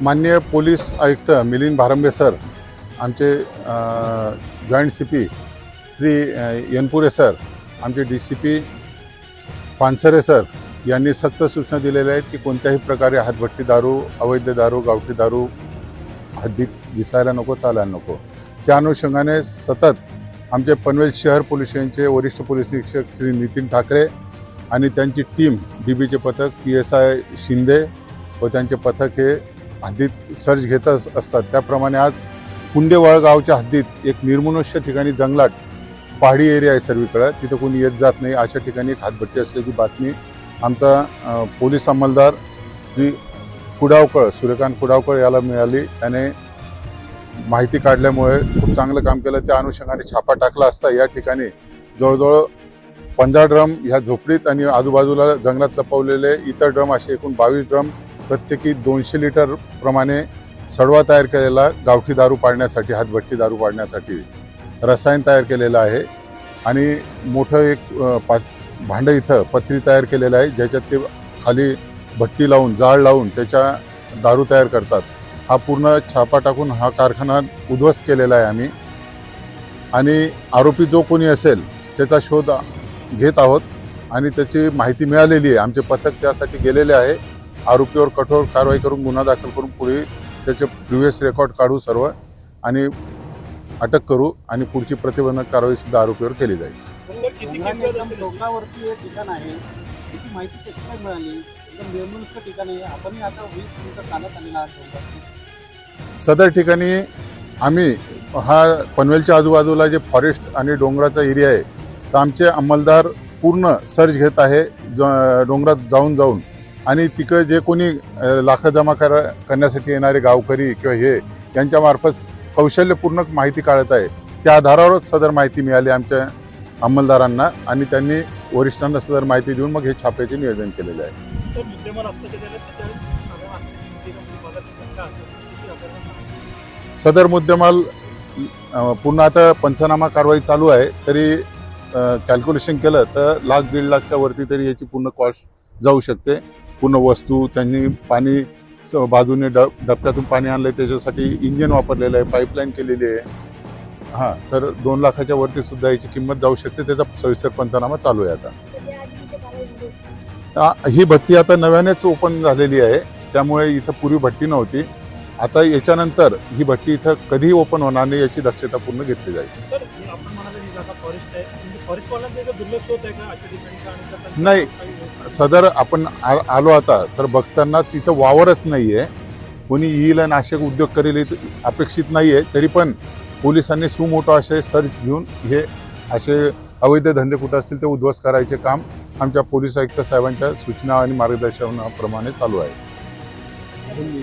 माननीय पोलीस आयुक्त मिलिंद भारंबे सर, आमचे जॉइंट सीपी श्री यनपुरे सर, आमचे डीसीपी पानसरे सर यांनी सक्त सूचना दिलेल्या आहेत की कोणत्याही प्रकारे हातभट्टी दारू, अवैध दारू, गावठी दारू हद्दीत दिसायला नको, चालायला नको। त्या अनुषंगाने सतत आमचे पनवेल शहर पोलीस स्टेशनचे वरिष्ठ पोलीस निरीक्षक श्री नितीन ठाकरे आणि त्यांची टीम, डीबीचे पथक, PSI शिंदे व त्यांचे पथक हे हद्दीत सर्च घेत असतात। त्याप्रमाणे आज कुंडेवाळ गावच्या हद्दीत एक निर्मनुष्य ठिकाणी जंगलात पहाडी एरिया आहे सर्वीकडे, तिथे कोणी येत जात नाही, अशा ठिकाणी एक हातभट्टी असल्याची बातमी आमचा पोलीस अंमलदार श्री कुडावकर, सूर्यकांत कुडावकर याला मिळाली। त्याने माहिती काढल्यामुळे खूप चांगलं काम केलं। त्या अनुषंगाने छापा टाकला असता या ठिकाणी जवळजवळ 15 ड्रम ह्या झोपडीत आणि आजूबाजूला जंगलात लपवलेले इतर ड्रम असे एकूण 22 ड्रम, प्रत्येकी 200 लिटर प्रमाणे सडवा तयार केलेला गावठी दारू पाडण्यासाठी, हातभट्टी दारू पाडण्यासाठी रसायन तयार केलेलं आहे। आणि मोठं एक भांडं इथं पत्री तयार केलेलं आहे, ज्याच्यात ते खाली भट्टी लावून, जाळ लावून त्याच्या दारू तयार करतात। हा पूर्ण छापा टाकून हा कारखाना उद्ध्वस्त केलेला आहे आम्ही। आणि आरोपी जो कोणी असेल त्याचा शोध घेत आहोत आणि त्याची माहिती मिळालेली आहे। आमचे पथक त्यासाठी गेलेले आहे। आरोपीवर कठोर कारवाई करून गुन्हा दाखल करून पुढे त्याचे प्रिव्हियस रेकॉर्ड काढू सर्व आणि अटक करू आणि पुढची प्रतिबंधक कारवाई सुद्धा आरोपीवर केली जाईल। सदर ठिकाणी आम्ही हा पनवेलच्या आजूबाजूला जे फॉरेस्ट आणि डोंगराचा एरिया आहे, तर आमचे अंमलदार पूर्ण सर्च घेत आहे डोंगरात जाऊन जाऊन। आणि तिकडे जे कोणी लाकडं जमा करण्यासाठी येणारे गावकरी किंवा हे यांच्यामार्फत कौशल्यपूर्ण माहिती काढत आहे। त्या आधारावरच सदर माहिती मिळाली आमच्या अंमलदारांना आणि त्यांनी वरिष्ठांना सदर माहिती देऊन मग हे छाप्याचे नियोजन केलेले आहे। सदर मुद्देमाल पुन्हा आता पंचनामा कारवाई चालू आहे, तरी कॅल्क्युलेशन केलं तर 1,00,000-1.5 लाखच्या वरती तरी याची पूर्ण कॉस्ट जाऊ शकते। पूर्ण वस्तू त्यांनी पाणी बाजूने डबक्यातून पाणी आणलंय, त्याच्यासाठी इंजिन वापरलेलं आहे, पाईपलाईन केलेली आहे। हां, तर 2 लाखाच्या वरती सुद्धा याची किंमत जाऊ शकते। त्याचा सविस्तर पंचनामा चालू आहे आता। ही भट्टी आता नव्यानेच ओपन झालेली आहे, त्यामुळे इथं पूर्वी भट्टी नव्हती। आता याच्यानंतर ही भट्टी इथं कधीही ओपन होणार नाही याची दक्षता पूर्ण घेतली जाईल। नाही, सदर आपण आलो आता तर बघतानाच इथं वावरच नाहीये, कोणी येईल आणि नाशक उद्योग करेल अपेक्षित नाहीये। तरी पण पोलिसांनी सुमोठो असे सर्च घेऊन हे असे अवैध धंदे कुठं असतील ते उद्ध्वस्त करायचे काम आमच्या पोलीस आयुक्त साहेबांच्या सूचना आणि मार्गदर्शनाप्रमाणे चालू आहे।